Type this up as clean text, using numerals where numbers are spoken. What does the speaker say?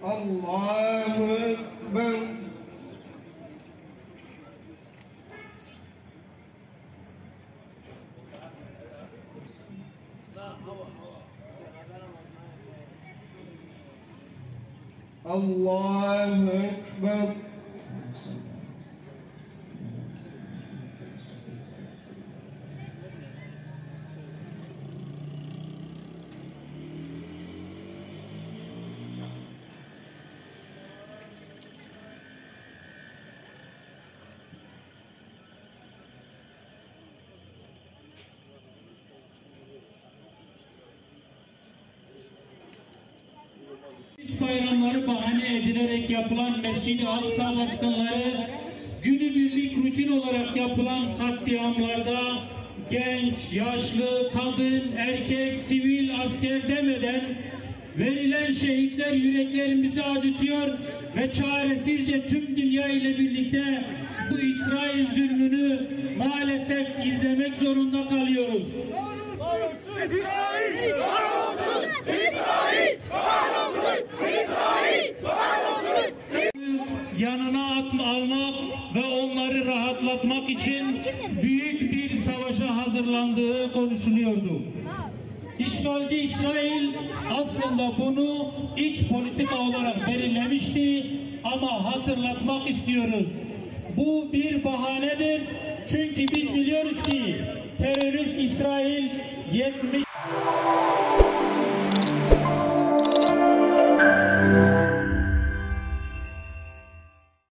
Allahu Ekber. Allahu Ekber. Bayramları bahane edilerek yapılan Mescid-i Aksa baskınları, günübirlik rutin olarak yapılan katliamlarda genç, yaşlı, kadın, erkek, sivil, asker demeden verilen şehitler yüreklerimizi acıtıyor ve çaresizce tüm dünya ile birlikte bu İsrail zulmünü maalesef izlemek zorunda kalıyoruz. İsrail kahrolsun! İsrail kahrolsun! İsrail kahrolsun! Yanına almak ve onları rahatlatmak için büyük bir savaşa hazırlandığı konuşuluyordu. İşgalci İsrail aslında bunu iç politika olarak belirlemişti ama hatırlatmak istiyoruz. Bu bir bahanedir çünkü biz biliyoruz ki terörist İsrail 70